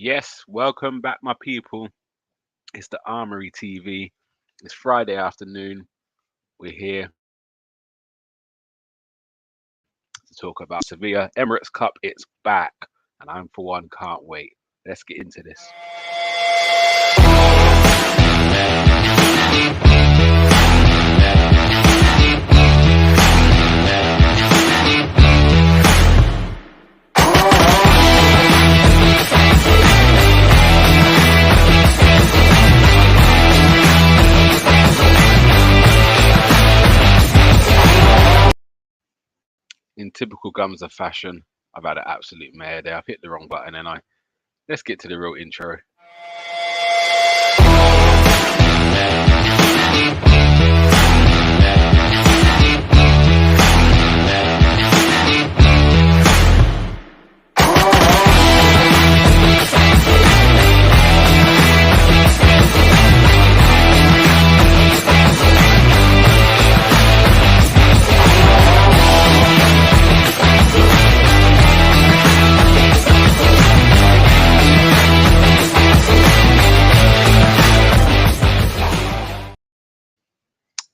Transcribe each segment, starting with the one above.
Yes, welcome back, my people. It's the Armoury TV. It's Friday afternoon. We're here to talk about Sevilla. Emirates Cup, it's back. And I'm, for one, can't wait. Let's get into this. In typical Gumsa fashion, I've had an absolute mare there. I've hit the wrong button, and let's get to the real intro.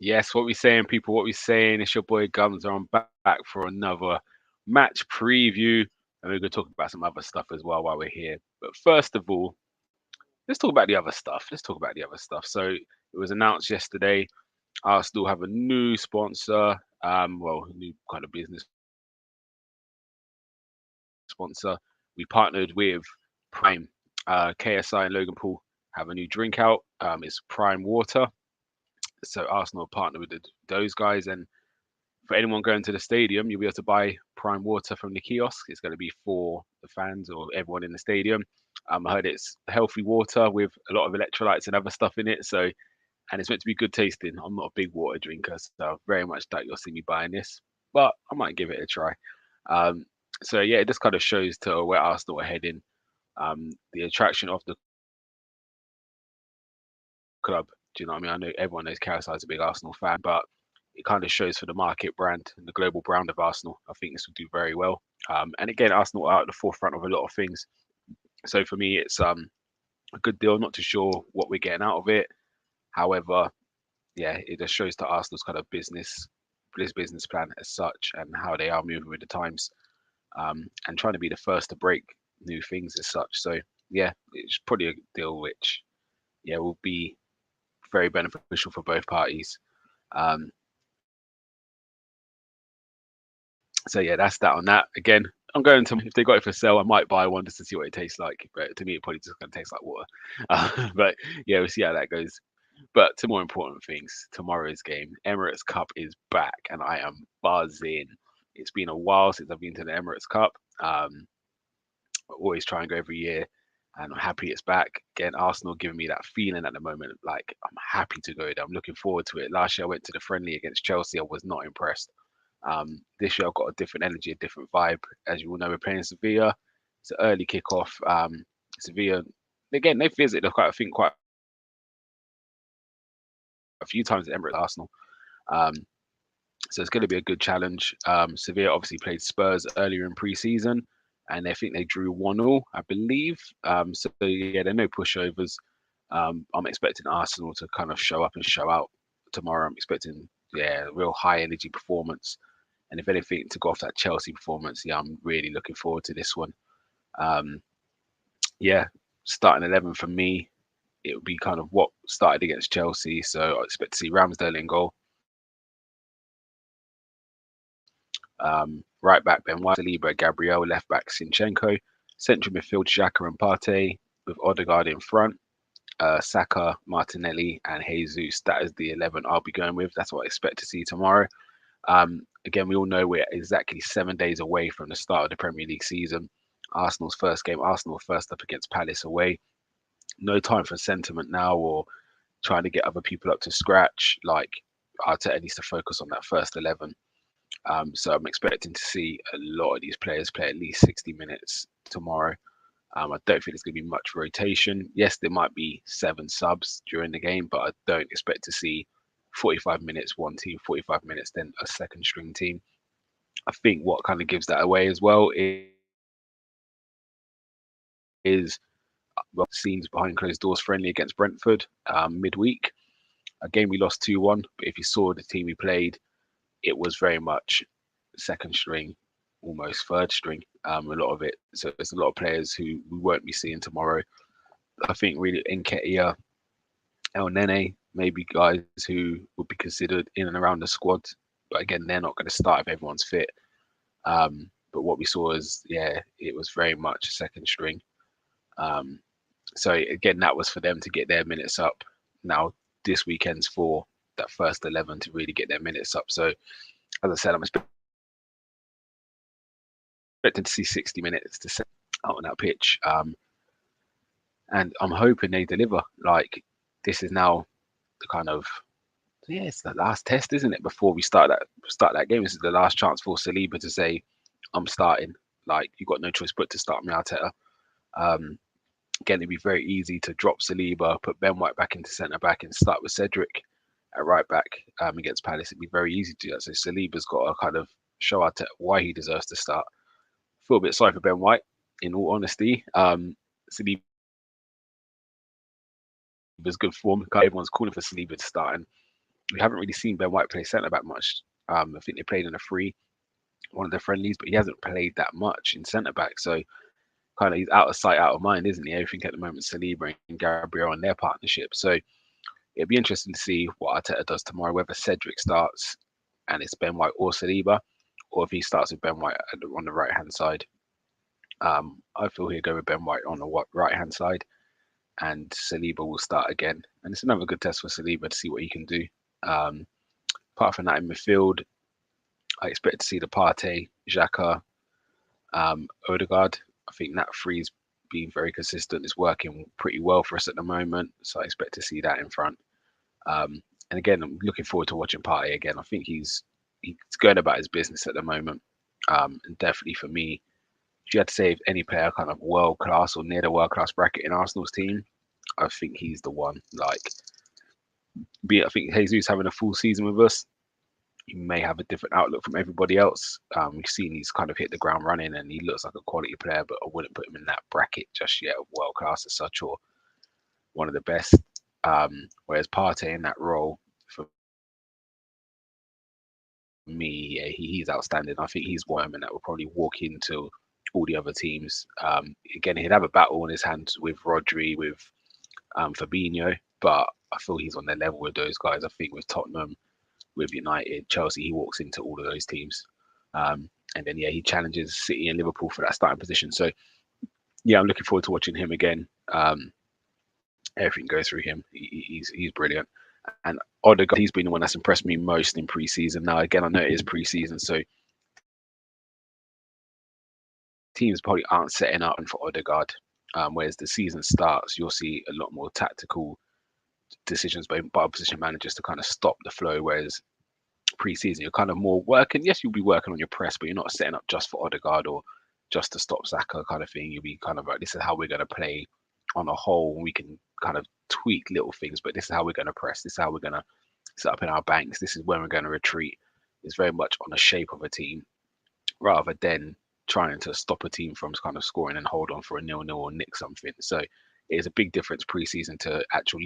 Yes, what we saying, people? What we saying? It's your boy Gumsa. I'm back for another match preview, and we're going to talk about some other stuff as well while we're here. But first of all, let's talk about the other stuff. Let's talk about the other stuff. So it was announced yesterday. Arsenal have a new sponsor. Well, new kind of business sponsor. We partnered with Prime. KSI and Logan Paul have a new drink out. It's Prime Water. So Arsenal partnered with those guys, and for anyone going to the stadium, you'll be able to buy Prime Water from the kiosk. It's going to be for the fans or everyone in the stadium. I heard it's healthy water with a lot of electrolytes and other stuff in it. So, and it's meant to be good tasting. I'm not a big water drinker, so I very much doubt you'll see me buying this, but I might give it a try. Um, so yeah, it just kind of shows to where Arsenal are heading. The attraction of the club. Do you know what I mean? I know everyone knows KSI is a big Arsenal fan, but it kind of shows for the market brand and the global brand of Arsenal. I think this will do very well. And again, Arsenal are at the forefront of a lot of things. So for me, it's a good deal. Not too sure what we're getting out of it. However, yeah, it just shows to Arsenal's kind of this business plan as such, and how they are moving with the times, and trying to be the first to break new things as such. So yeah, it's probably a deal which yeah will be very beneficial for both parties. Um, so yeah, that's that on that. Again, I'm going to, if they got it for sale, I might buy one just to see what it tastes like. But to me, it probably just gonna taste like water. But yeah, we'll see how that goes. But to more important things, tomorrow's game, Emirates Cup is back, and I am buzzing. It's been a while since I've been to the Emirates Cup. I always try and go every year, and I'm happy it's back. Again, Arsenal giving me that feeling at the moment. Like I'm happy to go there. I'm looking forward to it. Last year I went to the friendly against Chelsea. I was not impressed. This year I've got a different energy, a different vibe. As you all know, we're playing Sevilla. It's an early kickoff. Sevilla, again, they visited quite, I think, quite a few times at Emirates Arsenal. Um, so it's going to be a good challenge. Sevilla obviously played Spurs earlier in pre-season, and I think they drew 1-1, I believe. So yeah, they're no pushovers. I'm expecting Arsenal to kind of show up and show out tomorrow. I'm expecting real high energy performance. And if anything, to go off that Chelsea performance, yeah, I'm really looking forward to this one. Um, yeah, starting 11 for me, it would be kind of what started against Chelsea. So I expect to see Ramsdale in goal. Right back, Ben White, Saliba, Gabriel, left back, Sinchenko, central midfield, Xhaka and Partey, with Odegaard in front, Saka, Martinelli, and Jesus. That is the 11 I'll be going with. That's what I expect to see tomorrow. Again, we all know we're exactly 7 days away from the start of the Premier League season. Arsenal's first game, Arsenal first up against Palace away. No time for sentiment now or trying to get other people up to scratch. Like Arteta needs to focus on that first 11. So I'm expecting to see a lot of these players play at least 60 minutes tomorrow. I don't think there's going to be much rotation. Yes, there might be 7 subs during the game, but I don't expect to see 45 minutes one team, 45 minutes then a second string team. I think what kind of gives that away as well is well, scenes behind closed doors friendly against Brentford midweek. A game we lost 2-1, but if you saw the team we played, it was very much second string, almost third string. A lot of it. So there's a lot of players who we won't be seeing tomorrow. I think really Nketiah, El Nene, maybe guys who would be considered in and around the squad. But again, they're not going to start if everyone's fit. But what we saw is, yeah, it was very much second string. So again, that was for them to get their minutes up. Now this weekend's for that first 11 to really get their minutes up. So as I said, I'm expecting to see 60 minutes to set out on that pitch. And I'm hoping they deliver. Like, this is now the kind of, yeah, it's the last test, isn't it? Before we start that game, this is the last chance for Saliba to say, I'm starting. Like, you've got no choice but to start me, Arteta. Again, it'd be very easy to drop Saliba, put Ben White back into centre back, and start with Cedric at right back against Palace. It'd be very easy to do that. So Saliba's got to kind of show Arteta why he deserves to start. Feel a bit sorry for Ben White, in all honesty. Saliba was good form. Everyone's calling for Saliba to start, and we haven't really seen Ben White play centre back much. I think they played in a free, one of the friendlies, but he hasn't played that much in centre back. So kind of he's out of sight, out of mind, isn't he? Everything at the moment, Saliba and Gabriel and their partnership. So it'd be interesting to see what Arteta does tomorrow, whether Cedric starts and it's Ben White or Saliba, or if he starts with Ben White on the right hand side. I feel he'll go with Ben White on the right hand side, and Saliba will start again. And it's another good test for Saliba to see what he can do. Apart from that, in midfield, I expect to see the Partey, Xhaka, Odegaard. I think that three's been very consistent. It's working pretty well for us at the moment, so I expect to see that in front. And again, I'm looking forward to watching Partey again. I think he's going about his business at the moment. And definitely for me, if you had to say if any player kind of world class or near the world class bracket in Arsenal's team, I think he's the one. Like, I think Jesus having a full season with us, he may have a different outlook from everybody else. We've seen he's kind of hit the ground running and he looks like a quality player, but I wouldn't put him in that bracket just yet of world class as such or one of the best. Whereas Partey in that role, for me, yeah, he's outstanding. I think he's one that will probably walk into all the other teams. Again, he'd have a battle in his hands with Rodri, with Fabinho, but I feel he's on their level with those guys. I think with Tottenham, with United, Chelsea, he walks into all of those teams. And then, yeah, he challenges City and Liverpool for that starting position. So, yeah, I'm looking forward to watching him again. Everything goes through him. He's brilliant. And Odegaard, he's been the one that's impressed me most in pre-season. Now, again, I know it is pre-season, so teams probably aren't setting up for Odegaard. Whereas the season starts, you'll see a lot more tactical decisions by opposition managers to kind of stop the flow. Whereas pre-season, you're kind of more working. Yes, you'll be working on your press, but you're not setting up just for Odegaard or just to stop Saka kind of thing. You'll be kind of like, this is how we're going to play on a whole. We can kind of tweak little things, but this is how we're going to press. This is how we're going to set up in our banks. This is when we're going to retreat. It's very much on the shape of a team rather than trying to stop a team from kind of scoring and hold on for a 0-0 or nick something. So it is a big difference pre-season to actual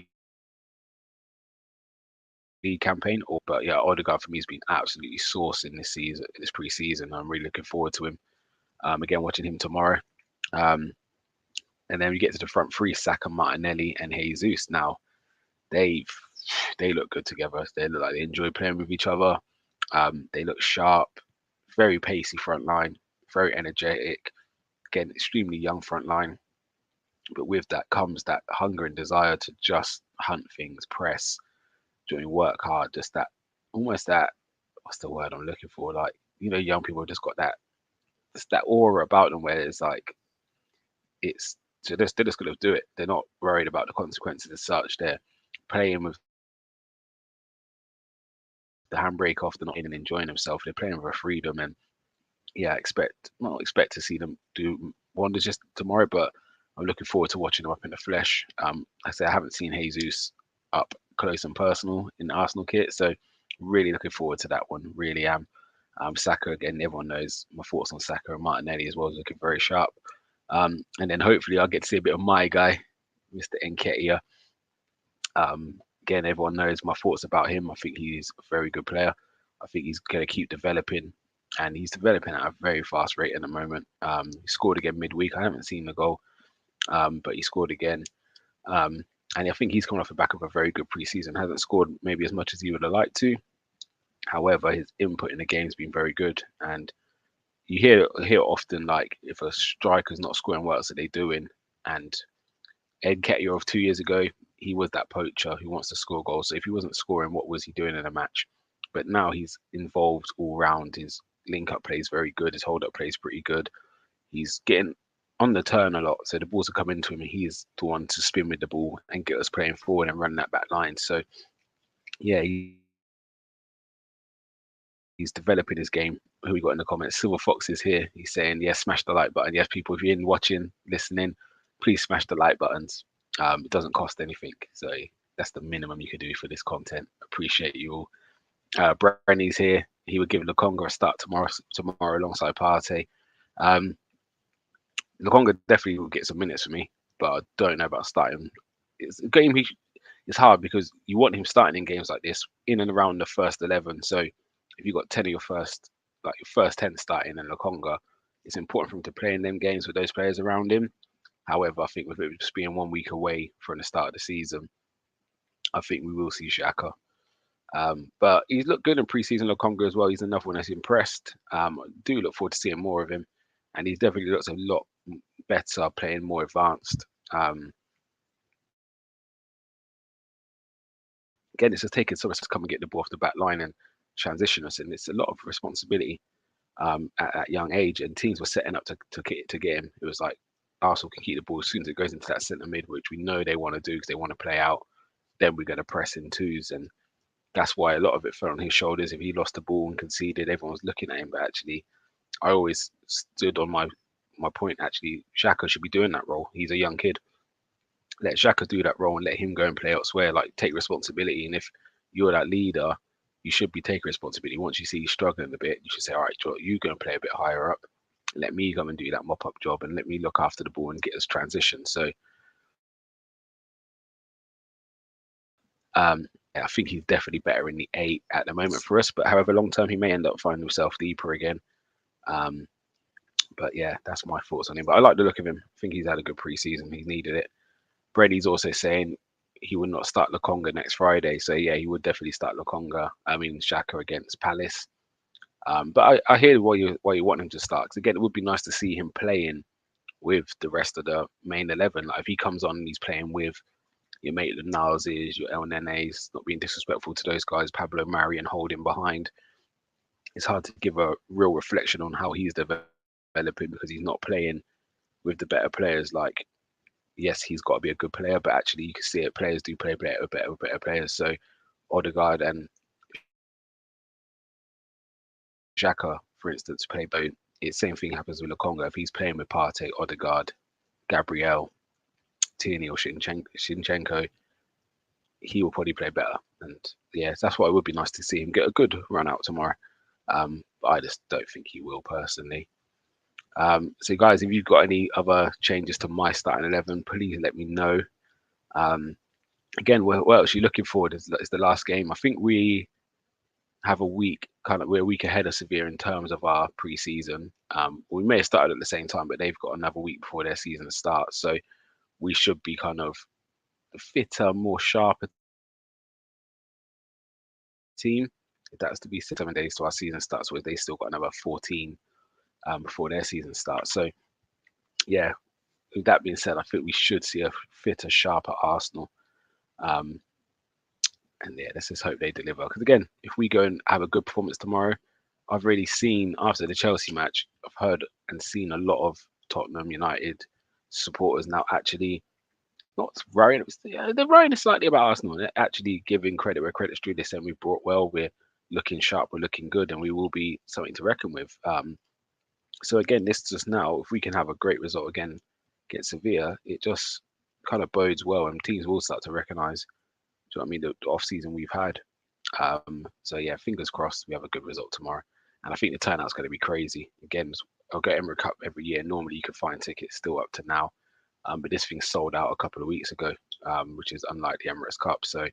league campaign. But yeah, Odegaard for me has been absolutely sourcing this season, this pre-season. I'm really looking forward to him. Again, watching him tomorrow. And then we get to the front three: Saka, Martinelli, and Jesus. Now they look good together. They look like they enjoy playing with each other. They look sharp, very pacey front line, very energetic. Again, extremely young front line. But with that comes that hunger and desire to just hunt things, press, work hard. Just that, almost that. What's the word I'm looking for? Like, young people have just got that, just that aura about them where it's like, they're just going to do it. They're not worried about the consequences as such. They're playing with the handbrake off. They're not even enjoying themselves. They're playing with a freedom, and yeah, not expect to see them do wonders just tomorrow, but I'm looking forward to watching them up in the flesh. I say I haven't seen Jesus up close and personal in the Arsenal kit, so really looking forward to that one. Really am. Saka, again, everyone knows my thoughts on Saka, and Martinelli as well is looking very sharp. And then hopefully I'll get to see a bit of my guy, Mr. Nketiah. Again, everyone knows my thoughts about him. I think he's a very good player. I think he's going to keep developing, and he's developing at a very fast rate at the moment. He scored again midweek. I haven't seen the goal, but he scored again. And I think he's coming off the back of a very good preseason. Hasn't scored maybe as much as he would have liked to. However, his input in the game's been very good. And you hear often, like, if a striker's not scoring, what else are they doing? And Nketiah of 2 years ago, he was that poacher who wants to score goals. So if he wasn't scoring, what was he doing in a match? But now he's involved all round. His link up play is very good. His hold up play is pretty good. He's getting on the turn a lot. So the balls are coming to him and he's the one to spin with the ball and get us playing forward and run that back line. So yeah, he's developing his game. Who we got in the comments? Silver Fox is here. He's saying, yes, smash the like button. Yes, people, if you're in watching, listening, please smash the like buttons. It doesn't cost anything. So that's the minimum you can do for this content. Appreciate you all. Brenny's here. He would give Lokonga a start tomorrow alongside Partey. Lokonga definitely will get some minutes for me, but I don't know about starting. It's a game it's hard because you want him starting in games like this in and around the first 11. So if you've got 10 of your first 10 starting in Lokonga, it's important for him to play in them games with those players around him. However, I think with it just being 1 week away from the start of the season, I think we will see Xhaka. But he's looked good in preseason Lokonga as well. He's another one that's impressed. I do look forward to seeing more of him. And he's definitely looks a lot better, playing more advanced. Again, it's just taking someone to come and get the ball off the back line and transition us. And it's a lot of responsibility at that young age. And teams were setting up to get him. It was like Arsenal can keep the ball as soon as it goes into that centre mid, which we know they want to do because they want to play out. Then we're going to press in twos. And that's why a lot of it fell on his shoulders. If he lost the ball and conceded, everyone was looking at him. But actually, I always stood on my point. Actually, Xhaka should be doing that role. He's a young kid. Let Xhaka do that role and let him go and play elsewhere. Like, take responsibility. And if you're that leader, you should be taking responsibility. Once you see he's struggling a bit, you should say, all right, you go and play a bit higher up. Let me come and do that mop up job and let me look after the ball and get us transition. So I think he's definitely better in the 8 at the moment for us. But however, long term, he may end up finding himself deeper again. But yeah, that's my thoughts on him. But I like the look of him. I think he's had a good preseason. He's needed it. Brady's also saying he would not start Lokonga next Friday. So yeah, he would definitely start Xhaka against Palace. But I hear why you want him to start. Because again, it would be nice to see him playing with the rest of the main 11. Like, if he comes on and he's playing with your mate the Niles's, your El Nenes, not being disrespectful to those guys, Pablo Mari, and holding behind. It's hard to give a real reflection on how he's developing because he's not playing with the better players. Like, yes, he's got to be a good player, but actually you can see it. Players do play better players. So Odegaard and Xhaka, for instance, play both. It's same thing happens with Lokonga. If he's playing with Partey, Odegaard, Gabriel, Tierney, or Shinchenko, he will probably play better. And yeah, that's why it would be nice to see him get a good run out tomorrow. But I just don't think he will personally. So guys, if you've got any other changes to my starting 11, please let me know. Again, what else are you looking forward? It's the last game. I think we have a week, we're a week ahead of Sevilla in terms of our pre-season. We may have started at the same time, but they've got another week before their season starts. So we should be kind of fitter, more sharper team. If that's to be 7 days to our season starts, where they still got another 14 before their season starts. So yeah, with that being said, I think we should see a fitter, sharper Arsenal. And yeah, let's just hope they deliver. Because again, if we go and have a good performance tomorrow, I've really seen after the Chelsea match, I've heard and seen a lot of Tottenham United supporters now actually not worrying. They're worrying slightly about Arsenal. They're actually giving credit where credit's due. They're saying we brought well, we're looking sharp, we're looking good, and we will be something to reckon with. So again, this just now, if we can have a great result again against Sevilla, it just kind of bodes well, and teams will start to recognise. Do you know what I mean? The off season we've had. So yeah, fingers crossed we have a good result tomorrow, and I think the turnout's going to be crazy. Again, I'll go Emirates Cup every year. Normally you can find tickets still up to now, but this thing sold out a couple of weeks ago, which is unlike the Emirates Cup. So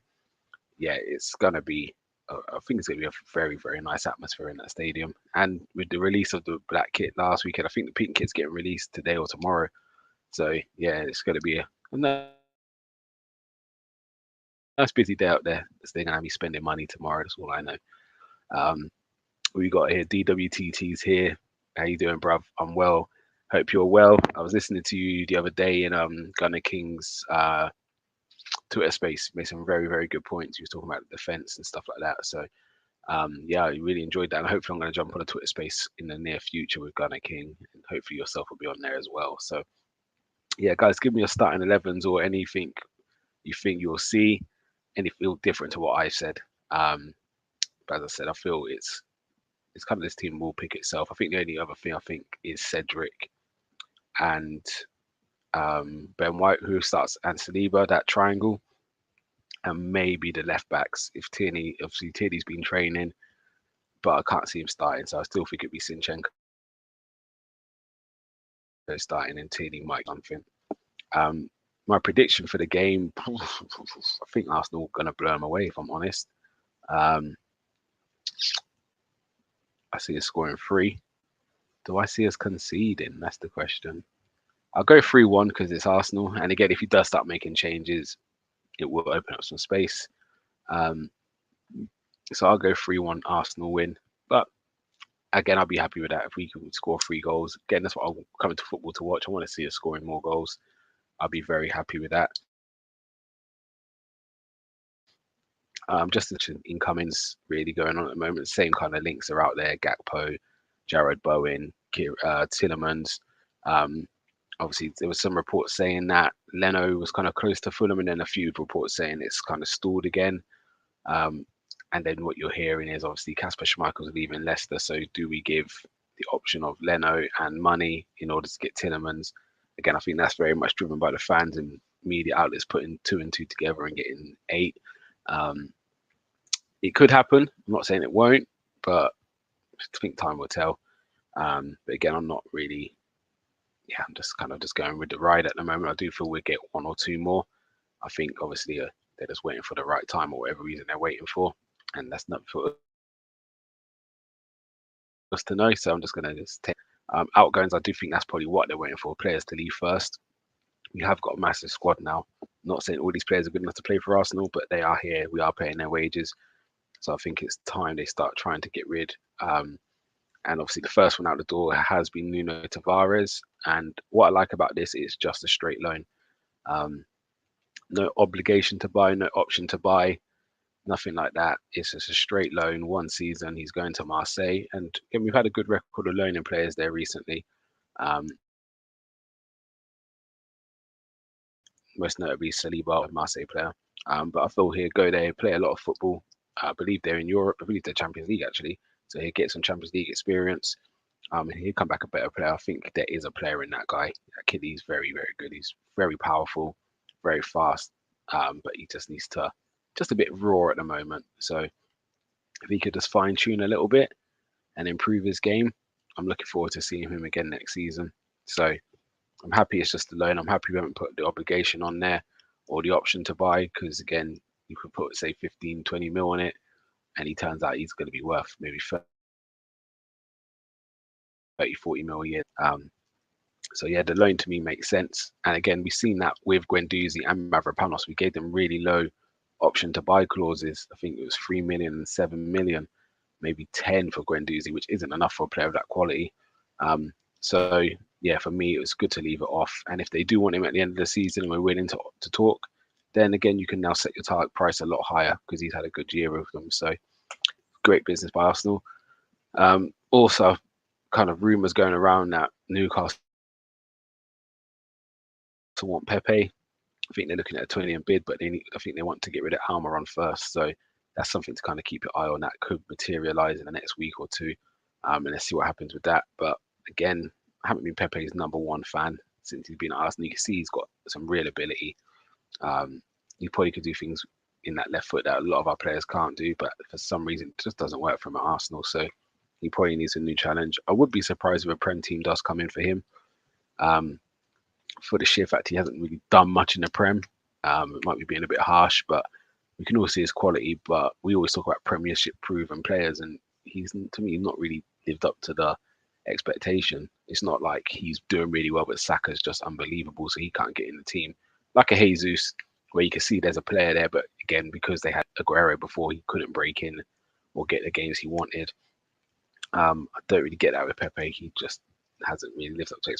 yeah, it's gonna be. I think it's gonna be a very very nice atmosphere in that stadium. And with the release of the black kit last weekend, I think the pink kit's getting released today or tomorrow. So yeah, it's gonna be a nice busy day out there. They're gonna be spending money tomorrow. That's all I know. Um, we got here DWTT's here. How you doing, bruv? I'm well. Hope you're well. I was listening to you the other day in Gunner King's Twitter space. Made some very very good points. He was talking about the defense and stuff like that. So yeah, I really enjoyed that. And hopefully I'm going to jump on a Twitter space in the near future with Gunner King, and hopefully yourself will be on there as well. So yeah, guys, give me your starting 11s or anything you think you'll see, and it feel different to what I said. But as I said, I feel it's kind of this team will pick itself. I think the only other thing I think is Cedric and Ben White, who starts, and Saliba, that triangle, and maybe the left backs. If Tierney, obviously Tierney's been training, but I can't see him starting, so I still think it'd be Sinchenko starting and Tierney might something. My prediction for the game, I think Arsenal are going to blow them away, if I'm honest. I see us scoring 3. Do I see us conceding? That's the question. I'll go 3-1 because it's Arsenal. And again, if he does start making changes, it will open up some space. So I'll go 3-1 Arsenal win. But again, I'll be happy with that if we can score 3 goals. Again, that's what I'm coming to football to watch. I want to see us scoring more goals. I'll be very happy with that. Just the incomings really going on at the moment. Same kind of links are out there. Gakpo, Jared Bowen, Tillemans. Obviously, there was some reports saying that Leno was kind of close to Fulham, and then a few reports saying it's kind of stalled again. And then what you're hearing is obviously Kasper Schmeichel's leaving Leicester. So do we give the option of Leno and money in order to get Tillemans? Again, I think that's very much driven by the fans and media outlets putting 2 and 2 together and getting 8. It could happen. I'm not saying it won't, but I think time will tell. But again, I'm not really. Yeah, I'm just kind of just going with the ride at the moment. I do feel we'll get 1 or 2 more. I think obviously they're just waiting for the right time or whatever reason they're waiting for, and that's not for us to know. So I'm just going to just take outgoings. I do think that's probably what they're waiting for, players to leave first. We have got a massive squad now. I'm not saying all these players are good enough to play for Arsenal, but they are here. We are paying their wages. So I think it's time they start trying to get rid. And obviously the first one out the door has been Nuno Tavares. And what I like about this is just a straight loan. No obligation to buy, no option to buy, nothing like that. It's just a straight loan, 1 season. He's going to Marseille. And again, we've had a good record of loaning players there recently. Most notably Saliba, a Marseille player. But I feel he'll go there, play a lot of football. I believe they're in Europe. I believe they're Champions League actually. So he'll get some Champions League experience. And he'll come back a better player. I think there is a player in that guy. That kid, he's very, very good. He's very powerful, very fast. But he just needs to, just a bit raw at the moment. So if he could just fine tune a little bit and improve his game, I'm looking forward to seeing him again next season. So I'm happy it's just a loan. I'm happy we haven't put the obligation on there or the option to buy, because again, you could put say 15, 20 mil on it, and he turns out he's going to be worth maybe 30, 40 mil a year. So yeah, the loan to me makes sense. And again, we've seen that with Guendouzi and Mavropanos. We gave them really low option to buy clauses. I think it was 3 million and 7 million, maybe 10 for Guendouzi, which isn't enough for a player of that quality. So yeah, for me, it was good to leave it off. And if they do want him at the end of the season and we're willing to talk, then again, you can now set your target price a lot higher because he's had a good year with them. So great business by Arsenal. Also, kind of rumours going around that Newcastle want Pepe. I think they're looking at a 20 million bid, but I think they want to get rid of Almiron first. So that's something to kind of keep your eye on. That could materialise in the next week or 2. And let's see what happens with that. But again, I haven't been Pepe's #1 fan since he's been at Arsenal. You can see he's got some real ability. He probably could do things in that left foot that a lot of our players can't do, but for some reason it just doesn't work for him at Arsenal. So He probably needs a new challenge. I would be surprised if a Prem team does come in for him. For the sheer fact he hasn't really done much in the Prem. It might be being a bit harsh, but we can all see his quality. But we always talk about Premiership proven players, and he's, to me, not really lived up to the expectation. It's not like he's doing really well, but Saka's just unbelievable, so he can't get in the team. Like a Jesus, where you can see there's a player there, but again, because they had Aguero before, he couldn't break in or get the games he wanted. I don't really get that with Pepe. He just hasn't really lived up to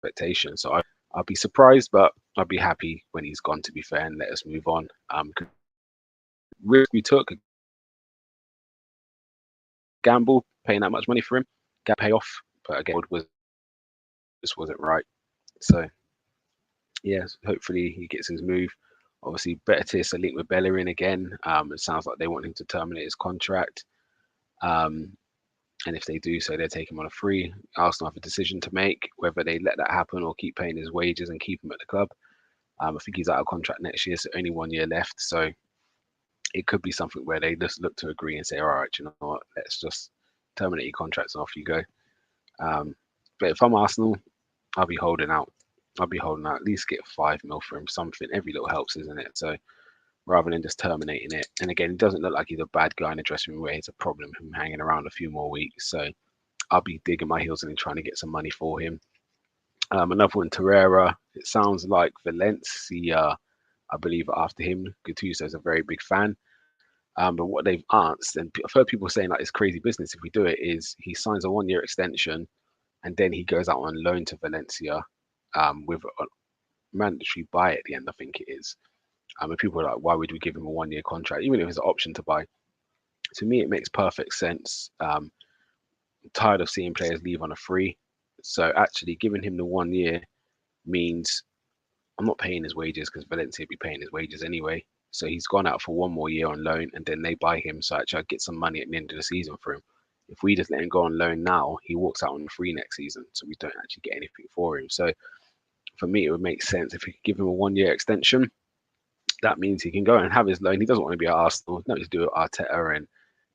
expectations. So I'll be surprised, but I'll be happy when he's gone, to be fair, and let us move on. Risk we took, gamble, paying that much money for him, get pay off, but again, just wasn't right. So yes, hopefully he gets his move. Obviously, Betis are linked with Bellerin again. It sounds like they want him to terminate his contract. And if they do so, they're taking him on a free. Arsenal have a decision to make, whether they let that happen or keep paying his wages and keep him at the club. I think he's out of contract next year, so only 1 year left. So it could be something where they just look to agree and say, all right, you know what, let's just terminate your contracts and off you go. But if I'm Arsenal, I'll be holding out. I'll be holding out. At least get 5 mil for him, something. Every little helps, isn't it? So rather than just terminating it. And again, it doesn't look like he's a bad guy in the dressing room where it's a problem, him hanging around a few more weeks. So I'll be digging my heels in and trying to get some money for him. Another one, Torreira. It sounds like Valencia, I believe, after him. Gattuso is a very big fan. But what they've asked, and I've heard people saying like it's crazy business if we do it, is he signs a 1 year extension and then he goes out on loan to Valencia with a mandatory buy at the end, I think it is. And people are like, why would we give him a 1 year contract, even if it's an option to buy? To me, it makes perfect sense. I'm tired of seeing players leave on a free. So actually giving him the 1 year means I'm not paying his wages because Valencia be paying his wages anyway. So he's gone out for 1 more year on loan and then they buy him. So actually I get some money at the end of the season for him. If we just let him go on loan now, he walks out on free next season. So we don't actually get anything for him. So for me, it would make sense if we could give him a 1 year extension. That means he can go and have his loan. He doesn't want to be at Arsenal. No, he's doing Arteta and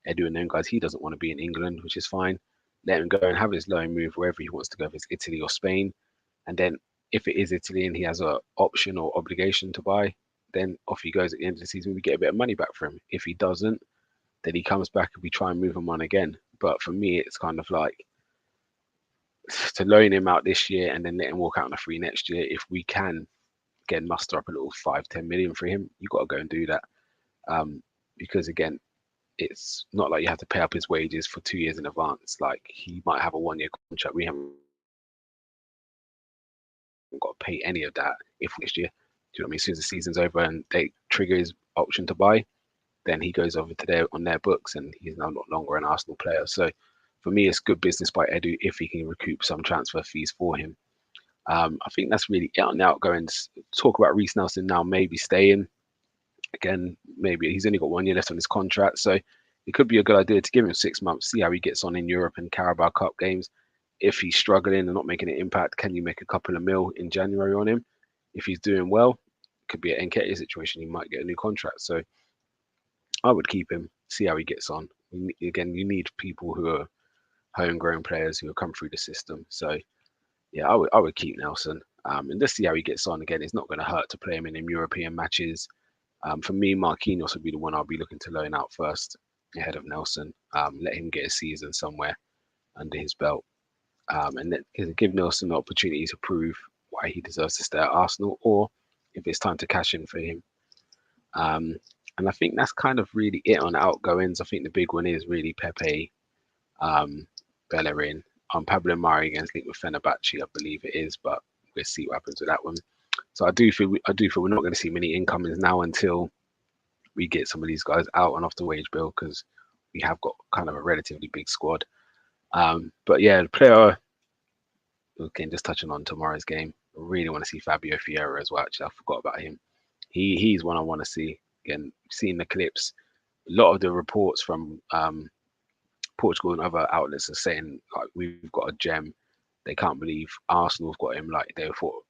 Edu and them guys. He doesn't want to be in England, which is fine. Let him go and have his loan, move wherever he wants to go, if it's Italy or Spain. And then if it is Italy and he has an option or obligation to buy, then off he goes at the end of the season. We get a bit of money back for him. If he doesn't, then he comes back and we try and move him on again. But for me, it's kind of like to loan him out this year and then let him walk out on a free next year. If we can, again, muster up a little 5-10 million for him, you got to go and do that. Because again, it's not like you have to pay up his wages for 2 years in advance. Like he might have a 1 year contract. We haven't got to pay any of that if next year. Do you know what I mean? As soon as the season's over and they trigger his option to buy, then he goes over to on their books and he's now no longer an Arsenal player. So for me, it's good business by Edu if he can recoup some transfer fees for him. I think that's really it on the outgoings. Talk about Reece Nelson now maybe staying. Again, maybe he's only got 1 year left on his contract, so it could be a good idea to give him 6 months, see how he gets on in Europe and Carabao Cup games. If he's struggling and not making an impact, can you make a couple of mil in January on him? If he's doing well, it could be an Nketiah situation. He might get a new contract. So I would keep him, see how he gets on. Again, you need people who are homegrown players who have come through the system. So yeah, I would keep Nelson and just see how he gets on. Again, it's not going to hurt to play him in European matches. For me, Marquinhos would be the one I'll be looking to loan out first ahead of Nelson. Let him get a season somewhere under his belt. And then give Nelson the opportunity to prove why he deserves to stay at Arsenal, or if it's time to cash in for him. And I think that's kind of really it on outgoings. I think the big one is really Pepe, Bellerin, Pablo Mari against Link with Fenerbahce, I believe it is, but we'll see what happens with that one. So I do feel we're not going to see many incomings now until we get some of these guys out and off the wage bill, because we have got kind of a relatively big squad. But yeah, the player, again, just touching on tomorrow's game, I really want to see Fabio Vieira as well. Actually, I forgot about him. He's one I want to see. Again, seeing the clips, a lot of the reports from Portugal and other outlets are saying like we've got a gem. They can't believe Arsenal have got him. Like they thought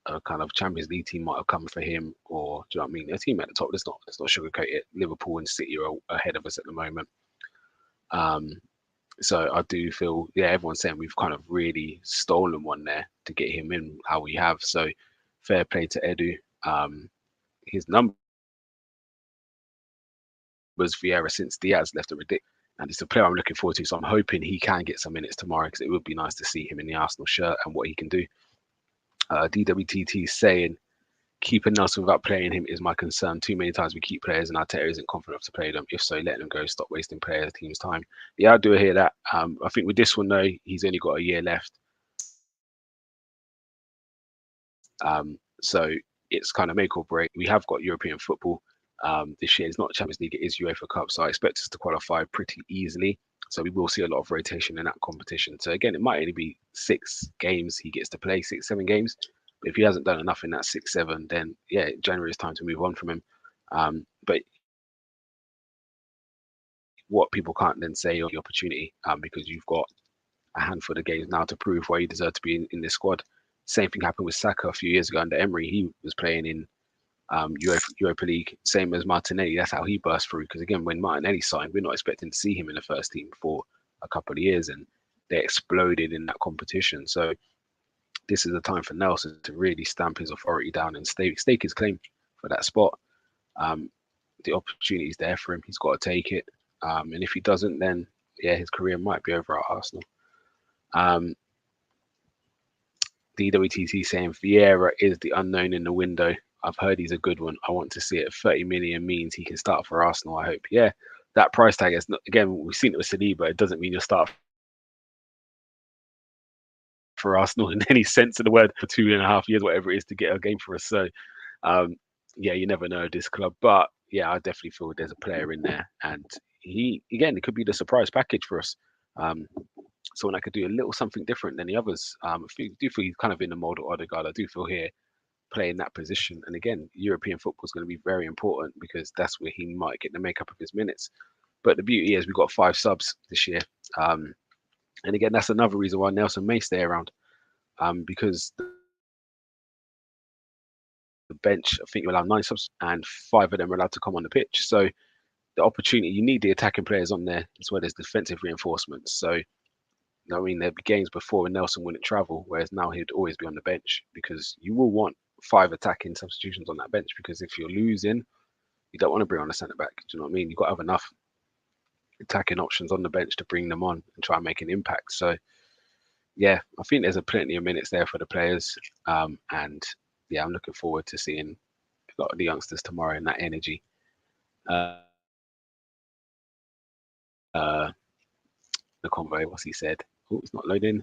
a kind of Champions League team might have come for him, or do you know what I mean? A team at the top. Let's not sugarcoat it. Liverpool and City are ahead of us at the moment. So I do feel, yeah, everyone's saying we've kind of really stolen one there to get him in how we have. So fair play to Edu. His numbers Vieira since Diaz left are ridiculous. And it's a player I'm looking forward to. So I'm hoping he can get some minutes tomorrow because it would be nice to see him in the Arsenal shirt and what he can do. DWTT saying, keeping Nelson without playing him is my concern. Too many times we keep players and Arteta isn't confident enough to play them. If so, let them go. Stop wasting players' team's time. Yeah, I do hear that. I think with this one, though, he's only got a year left. So it's kind of make or break. We have got European football this year. It's not Champions League, it is UEFA Cup. So I expect us to qualify pretty easily. So we will see a lot of rotation in that competition. So again, it might only be 6 games he gets to play, 6, 7 games. But if he hasn't done enough in that 6, 7, then yeah, January is time to move on from him. But what people can't then say on the opportunity, because you've got a handful of games now to prove why you deserve to be in this squad. Same thing happened with Saka a few years ago under Emery. He was playing in Europa League, same as Martinelli. That's how he burst through. Because again, when Martinelli signed, we're not expecting to see him in the first team for a couple of years, and they exploded in that competition. So this is the time for Nelson to really stamp his authority down and stake his claim for that spot. The opportunity is there for him. He's got to take it. And if he doesn't, then yeah, his career might be over at Arsenal. DWTC saying Vieira is the unknown in the window. I've heard he's a good one. I want to see it. 30 million means he can start for Arsenal, I hope. Yeah, that price tag is not, again, we've seen it with Saliba. It doesn't mean you'll start for Arsenal in any sense of the word for 2.5 years, whatever it is, to get a game for us. So, yeah, you never know this club. But yeah, I definitely feel there's a player in there. And he, again, it could be the surprise package for us. Someone that could do a little something different than the others. I do feel he's kind of in the mold of Odegaard. I do feel here playing that position. And again, European football is going to be very important because that's where he might get the makeup of his minutes. But the beauty is we've got 5 subs this year. And again, that's another reason why Nelson may stay around because the bench, I think, you allow 9 subs and 5 of them are allowed to come on the pitch. So the opportunity, you need the attacking players on there as well as defensive reinforcements. So I mean, there'd be games before when Nelson wouldn't travel, whereas now he'd always be on the bench because you will want 5 attacking substitutions on that bench because if you're losing, you don't want to bring on a centre back. Do you know what I mean? You've got to have enough attacking options on the bench to bring them on and try and make an impact. So, yeah, I think there's a plenty of minutes there for the players. And yeah, I'm looking forward to seeing a lot of the youngsters tomorrow in that energy. The convo, what's he said? Oh, it's not loading.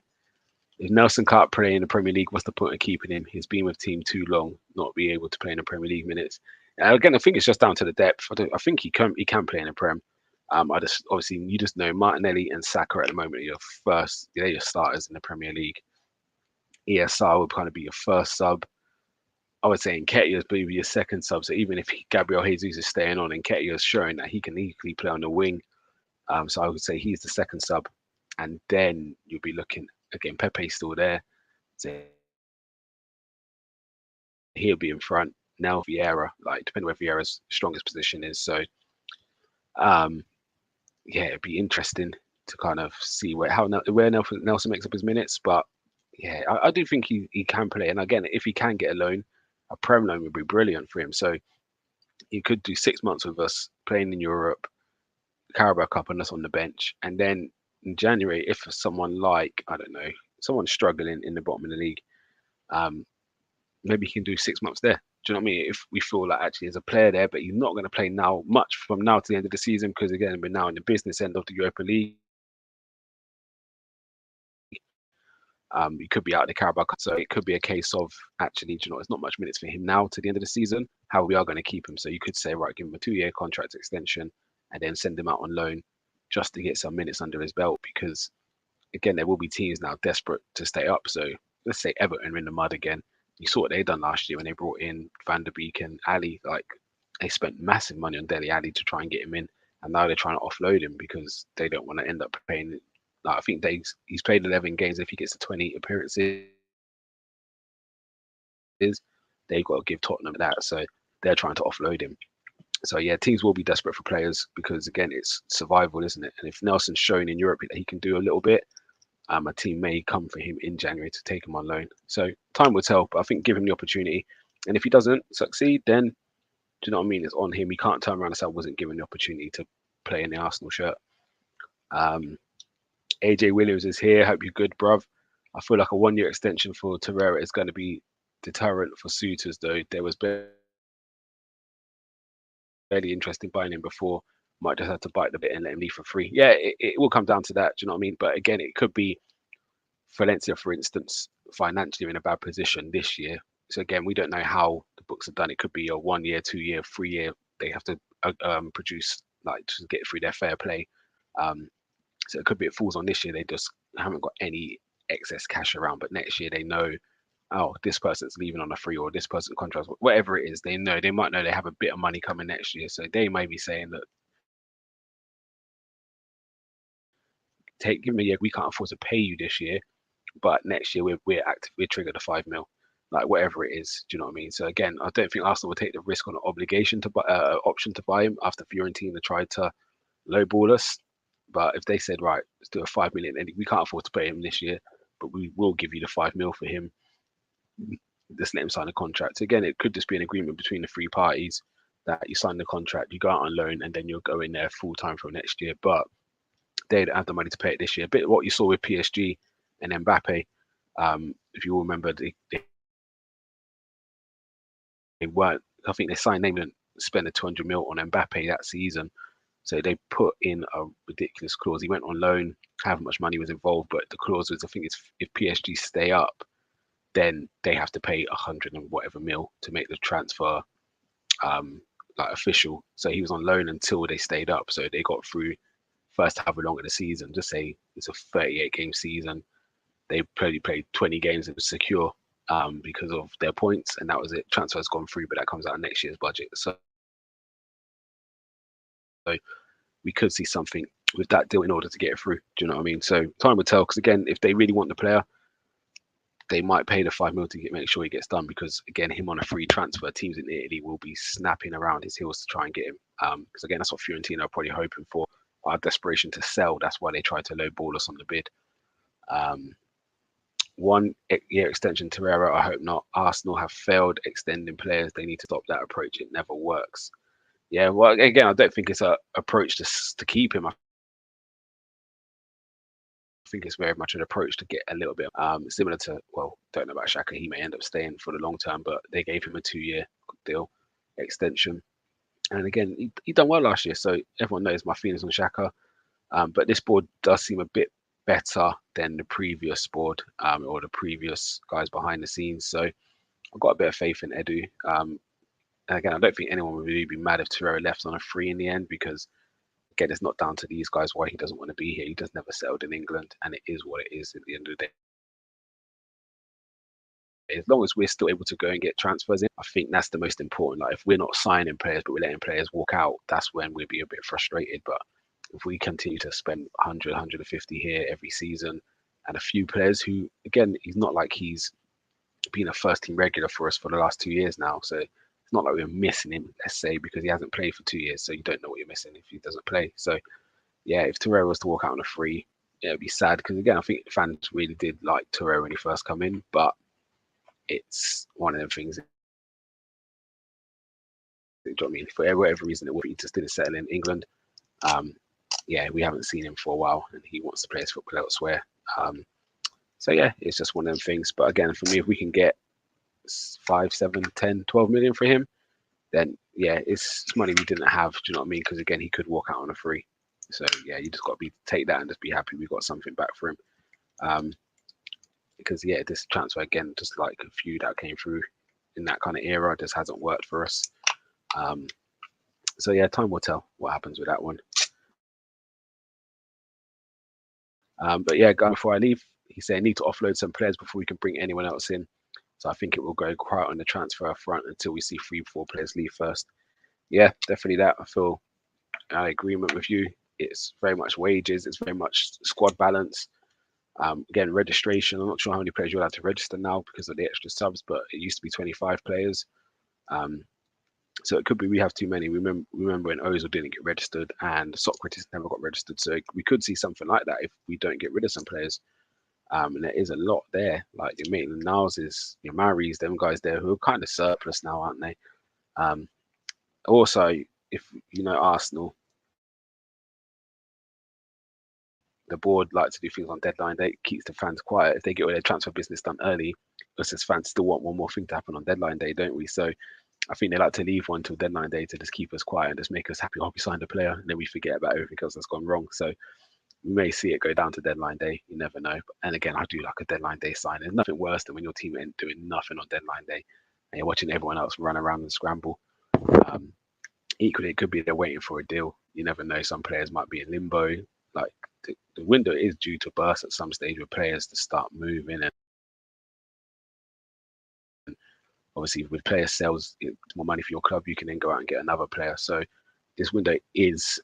If Nelson can't play in the Premier League, what's the point of keeping him? He's been with team too long, not be able to play in the Premier League minutes. Again, I think it's just down to the depth. I think he can play in the Prem. I just obviously you just know Martinelli and Saka at the moment are they're your starters in the Premier League. ESR would kind of be your first sub. I would say Nketiah is maybe your second sub. So even if Gabriel Jesus is staying on, Nketiah is showing that he can equally play on the wing. So I would say he's the second sub, and then you'll be looking again. Pepe's still there. So he'll be in front. Now Vieira, like depending where Vieira's strongest position is. So, yeah, it'd be interesting to kind of see where Nelson makes up his minutes. But yeah, I do think he can play. And again, if he can get a loan, a Prem loan would be brilliant for him. So he could do 6 months with us playing in Europe, Carabao Cup, and us on the bench, and then in January, if someone like I don't know, someone struggling in the bottom of the league, maybe he can do 6 months there. Do you know what I mean? If we feel like actually there's a player there, but he's not going to play now much from now to the end of the season because again we're now in the business end of the Europa League. He could be out of the Carabao Cup, so it could be a case of actually, do you know, there's not much minutes for him now to the end of the season. How we are going to keep him? So you could say, right, give him a 2-year contract extension and then send him out on loan just to get some minutes under his belt because again there will be teams now desperate to stay up. So let's say Everton are in the mud again. You saw what they done last year when they brought in Van der Beek and Ali. Like they spent massive money on Dele Alli to try and get him in, and now they're trying to offload him because they don't want to end up paying. Like, I think he's played 11 games. If he gets to 20 appearances, they've got to give Tottenham that. So they're trying to offload him. So yeah, teams will be desperate for players because again, it's survival, isn't it? And if Nelson's shown in Europe that he can do a little bit, a team may come for him in January to take him on loan. So time will tell, but I think give him the opportunity. And if he doesn't succeed, then do you know what I mean? It's on him. He can't turn around and say I wasn't given the opportunity to play in the Arsenal shirt. AJ Williams is here. Hope you're good, bruv. I feel like a 1 year extension for Torreira is going to be deterrent for suitors, though. There was barely interest in buying him before. Might just have to bite the bit and let him leave for free. Yeah, it will come down to that. Do you know what I mean? But again, it could be Valencia, for instance, financially are in a bad position this year. So again, we don't know how the books are done. It could be a 1 year, 2 year, 3 year. They have to produce like to get through their fair play. So it could be it falls on this year. They just haven't got any excess cash around. But next year they know, oh, this person's leaving on a free or this person contract, whatever it is. They know they might know they have a bit of money coming next year. So they may be saying that give me a year. We can't afford to pay you this year, but next year we're active. We're triggered a 5 mil, like whatever it is. Do you know what I mean? So again, I don't think Arsenal will take the risk on an obligation to buy option to buy him after Fiorentina tried to lowball us. But if they said, right, let's do a 5 million, and we can't afford to pay him this year, but we will give you the 5 mil for him, just let him sign a contract. So again, it could just be an agreement between the three parties that you sign the contract, you go out on loan, and then you'll go in there full time from next year. But they don't have the money to pay it this year. A bit what you saw with PSG and Mbappe. If you all remember, they weren't. I think they signed. They didn't spend a 200 mil on Mbappe that season, so they put in a ridiculous clause. He went on loan. However much money was involved, but the clause was, I think it's if PSG stay up, then they have to pay 100 and whatever mil to make the transfer like official. So he was on loan until they stayed up. So they got through first however long of the season. Just say it's a 38 game season. They probably played 20 games and was secure because of their points, and that was it. Transfer's gone through, but that comes out of next year's budget. So we could see something with that deal in order to get it through. Do you know what I mean? So time will tell. Because again, if they really want the player, they might pay the 5 mil to make sure he gets done. Because again, him on a free transfer, teams in Italy will be snapping around his heels to try and get him. Because again, that's what Fiorentina are probably hoping for. Our desperation to sell. That's why they tried to lowball us on the bid. 1 year extension Torreira, I hope not. Arsenal have failed extending players. They need to stop that approach. It never works. Yeah, well, again, I don't think it's an approach to keep him. I think it's very much an approach to get a little bit similar to, well, don't know about Xhaka. He may end up staying for the long term, but they gave him a 2-year deal extension. And again, he done well last year, so everyone knows my feelings on Xhaka. But this board does seem a bit better than the previous board or the previous guys behind the scenes. So I've got a bit of faith in Edu. And again, I don't think anyone would really be mad if Torreira left on a free in the end, because again, it's not down to these guys why he doesn't want to be here. He just never settled in England, and it is what it is at the end of the day. As long as we're still able to go and get transfers in, I think that's the most important. Like if we're not signing players, but we're letting players walk out, that's when we'll be a bit frustrated. But if we continue to spend 100, 150 here every season, and a few players who, again, he's not like he's been a first team regular for us for the last 2 years now. So it's not like we're missing him, let's say, because he hasn't played for 2 years. So you don't know what you're missing if he doesn't play. So yeah, if Torreira was to walk out on a free, it'd be sad because again, I think fans really did like Torreira when he first come in, but it's one of them things. Do you know what I mean? For whatever reason, it would be just didn't settle in England. Yeah, we haven't seen him for a while, and he wants to play his football elsewhere. So yeah, it's just one of them things. But again, for me, if we can get 5, 7, 10, 12 million for him, then yeah, it's money we didn't have. Do you know what I mean? Because again, he could walk out on a free. So yeah, you just got to take that and just be happy we got something back for him. Because yeah, this transfer again, just like a few that came through in that kind of era, just hasn't worked for us. So yeah, time will tell what happens with that one. But yeah, going before I leave, he said I need to offload some players before we can bring anyone else in. So I think it will go quiet on the transfer front until we see 3-4 players leave first. Yeah, definitely that. I feel in agreement with you. It's very much wages. It's very much squad balance. Again, registration. I'm not sure how many players you're allowed to register now because of the extra subs, but it used to be 25 players. So it could be we have too many. Remember when Ozil didn't get registered and Socrates never got registered. So we could see something like that if we don't get rid of some players. And there is a lot there, like your Maitland-Niles, your Marys, them guys there who are kind of surplus now, aren't they? Also, if you know Arsenal, the board like to do things on deadline day, keeps the fans quiet. If they get all their transfer business done early, us as fans still want one more thing to happen on deadline day, don't we? So I think they like to leave one till deadline day to just keep us quiet and just make us happy. Oh, we signed a player, and then we forget about everything else that's gone wrong. So we may see it go down to deadline day. You never know. And again, I do like a deadline day sign. There's nothing worse than when your team ain't doing nothing on deadline day and you're watching everyone else run around and scramble. Um, Equally, it could be they're waiting for a deal. You never know. Some players might be in limbo. Like the window is due to burst at some stage with players to start moving. And obviously, with player sales, more money for your club, you can then go out and get another player. So this window is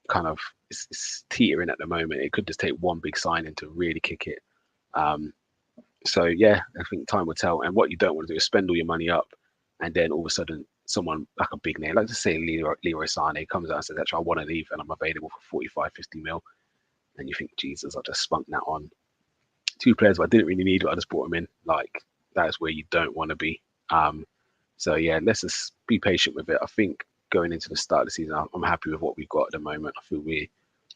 kind of it's teetering at the moment. It could just take one big signing to really kick it. So yeah, I think time will tell. And what you don't want to do is spend all your money up, and then all of a sudden someone like a big name, like just say Leroy Sane, comes out and says, "Actually, I want to leave, and I'm available for 45, 50 mil." And you think, Jesus, I just spunk that on two players, but I didn't really need it. I just brought them in. Like that's where you don't want to be. So yeah, let's just be patient with it. I think going into the start of the season, I'm happy with what we've got at the moment. I feel we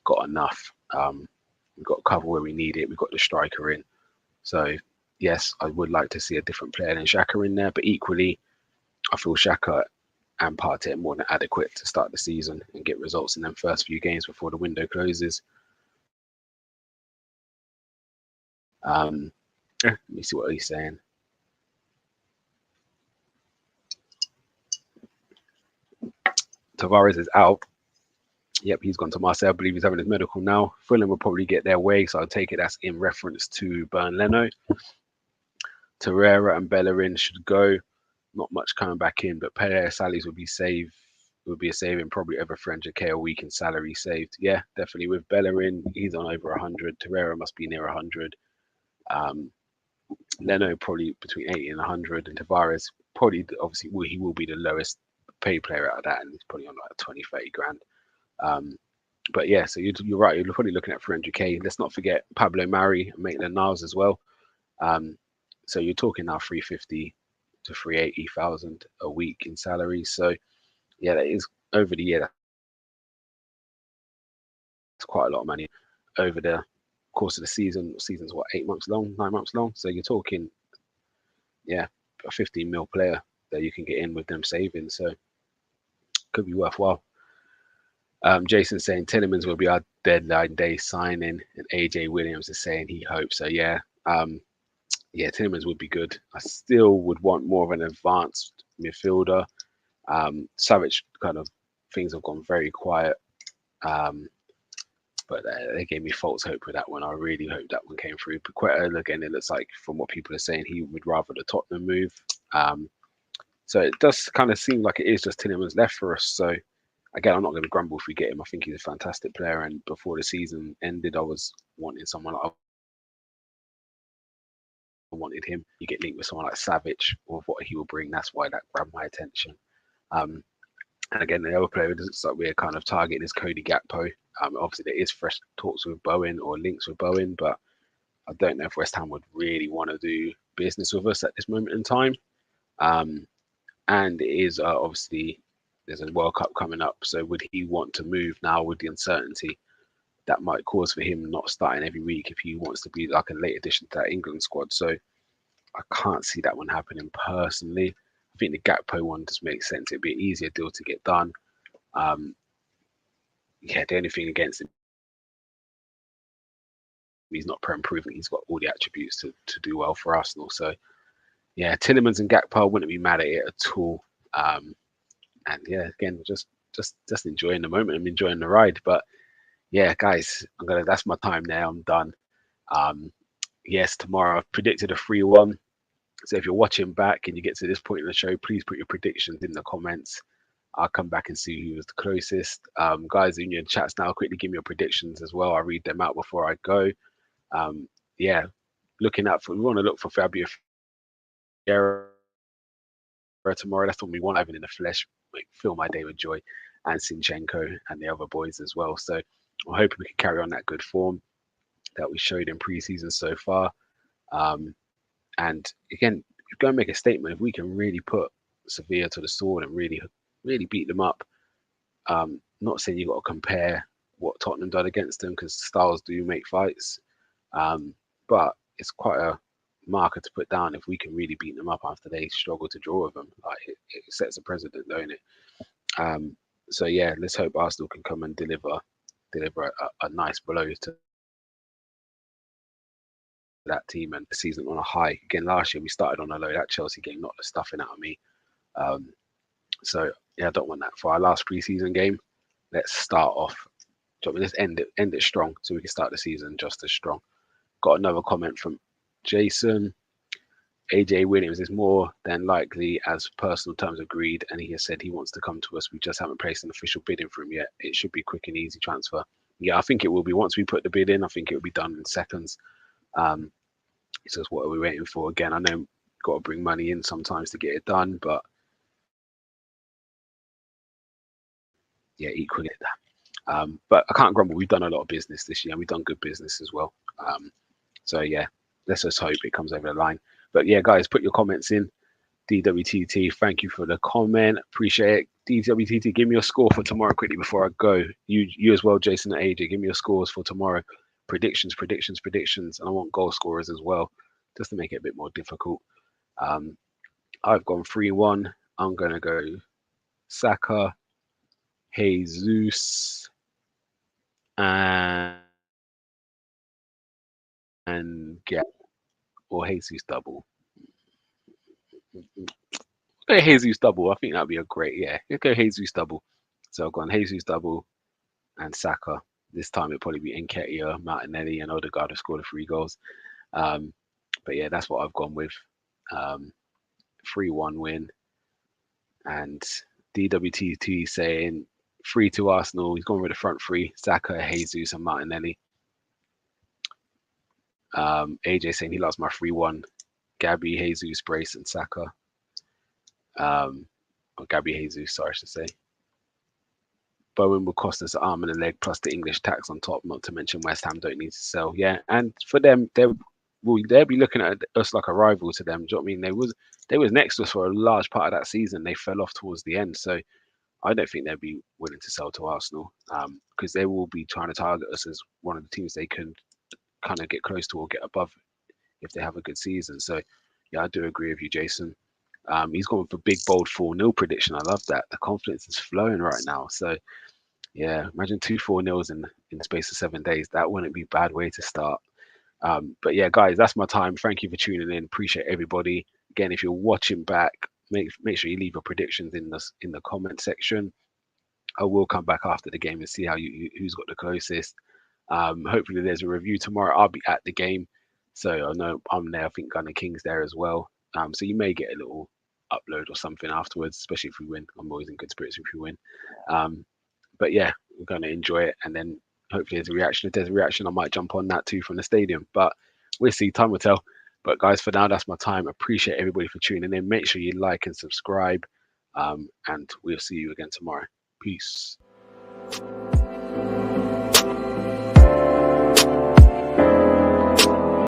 got enough. We've got cover where we need it. We've got the striker in. So yes, I would like to see a different player than Xhaka in there, but equally, I feel Xhaka and Partey are more than adequate to start the season and get results in them first few games before the window closes. Let me see what he's saying. Tavares is out. Yep, he's gone to Marseille. I believe he's having his medical now. Fulham will probably get their way, so I'll take it that's in reference to Bern Leno. Torreira and Bellerin should go. Not much coming back in, but Pele Sally's would be a saving probably over 300k a week in salary saved. Yeah, definitely with Bellerin, he's on over 100. Torreira must be near 100. Leno probably between 80 and 100, and Tavares probably obviously he will be the lowest paid player out of that, and he's probably on like 20, 30 grand. But yeah, so you're right. You're probably looking at 300k. Let's not forget Pablo Mari and Maitland-Niles as well. So you're talking now 350 to 380,000 a week in salaries. So yeah, that is over the year. That's quite a lot of money over the course of the season. Season's what, 8 months long, 9 months long. So you're talking, yeah, a 15 mil player that you can get in with them savings. So could be worthwhile. Jason saying Tillemans will be our deadline day signing, and AJ Williams is saying he hopes so. Yeah, yeah, Tillemans would be good. I still would want more of an advanced midfielder. Savage kind of things have gone very quiet, but they gave me false hope with that one. I really hope that one came through. But quite early again, it looks like from what people are saying, he would rather the Tottenham move. So it does kind of seem like it is just Tillemans left for us. So again, I'm not going to grumble if we get him. I think he's a fantastic player. And before the season ended, I was wanting someone like I wanted him. You get linked with someone like Savage or what he will bring. That's why that grabbed my attention. And again, the other player that we're kind of targeting is Cody Gakpo. Obviously, there is fresh talks with Bowen or links with Bowen, but I don't know if West Ham would really want to do business with us at this moment in time. And it is obviously there's a World Cup coming up, so would he want to move now with the uncertainty that might cause for him not starting every week if he wants to be like a late addition to that England squad? So I can't see that one happening personally. I think the Gakpo one just makes sense. It'd be an easier deal to get done. Yeah, the only thing against him, he's not pro-improving. He's got all the attributes to do well for Arsenal. So yeah, Tillemans and Gakpo wouldn't be mad at it at all. And yeah, again, just enjoying the moment. I'm enjoying the ride. But yeah, guys, that's my time now. I'm done. Yes, tomorrow I've predicted a 3-1. So if you're watching back and you get to this point in the show, please put your predictions in the comments. I'll come back and see who was the closest. Guys in your chats now, quickly give me your predictions as well. I'll read them out before I go. Yeah, we want to look for Fabio tomorrow. That's what we want, having in the flesh. fill my day with joy, and Zinchenko and the other boys as well. So I'm hoping we can carry on that good form that we showed in preseason so far. And again, go and make a statement. If we can really put Sevilla to the sword and really beat them up, not saying you got to compare what Tottenham done against them, because styles do make fights, but it's quite a marker to put down if we can really beat them up after they struggle to draw with them. Like it sets a precedent, don't it? So yeah, let's hope Arsenal can come and deliver a nice blow to that team and the season on a high. Again, last year we started on a low. That Chelsea game knocked the stuffing out of me. So yeah, I don't want that for our last preseason game. Let's start off. Let's end it strong, so we can start the season just as strong. Got another comment from Jason. AJ Williams is more than likely as personal terms agreed, and he has said he wants to come to us. We just haven't placed an official bidding for him yet. It should be quick and easy transfer. Yeah, I think it will be. Once we put the bid in, I think it will be done in seconds. It's just what are we waiting for? Again, I know we've got to bring money in sometimes to get it done, but yeah, equally that. But I can't grumble. We've done a lot of business this year, and we've done good business as well. So yeah, let's just hope it comes over the line. But yeah, guys, put your comments in. DWTT, thank you for the comment. Appreciate it. DWTT, give me your score for tomorrow quickly before I go. You as well, Jason and AJ, give me your scores for tomorrow. Predictions. And I want goal scorers as well, just to make it a bit more difficult. I've gone 3-1. I'm going to go Saka, Jesus, and get or Jesus double. Go Jesus double. I think that'd be a great, yeah. Go Jesus double. So I've gone Jesus double and Saka. This time it'll probably be Nketiah, Martinelli, and Odegaard have scored the 3 goals. But yeah, that's what I've gone with. 3-1 win. And DWTT saying 3-2 Arsenal. He's gone with the front 3: Saka, Jesus, and Martinelli. AJ saying he loves my 3-1. Gabby, Jesus, Brace, and Saka. Or Gabby Jesus, sorry, I should say. Bowen will cost us an arm and a leg plus the English tax on top, not to mention West Ham don't need to sell. Yeah, and for them, they'll be looking at us like a rival to them. Do you know what I mean? They was next to us for a large part of that season. They fell off towards the end. So I don't think they'll be willing to sell to Arsenal, because they will be trying to target us as one of the teams they can kind of get close to or get above if they have a good season. So yeah, I do agree with you, Jason. He's going for big, bold 4-0 prediction. I love that. The confidence is flowing right now. So yeah, imagine 2 4-0s in the space of 7 days. That wouldn't be a bad way to start. But yeah, guys, that's my time. Thank you for tuning in. Appreciate everybody. Again, if you're watching back, make sure you leave your predictions in the comment section. I will come back after the game and see how who's got the closest. Hopefully there's a review tomorrow. I'll be at the game, so I know I'm there. I think Gunnar King's there as well. So you may get a little upload or something afterwards, especially if we win. I'm always in good spirits if we win. But yeah, we're going to enjoy it. And then hopefully there's a reaction. If there's a reaction, I might jump on that too from the stadium. But we'll see. Time will tell. But guys, for now, that's my time. Appreciate everybody for tuning in. Make sure you like and subscribe. And we'll see you again tomorrow. Peace.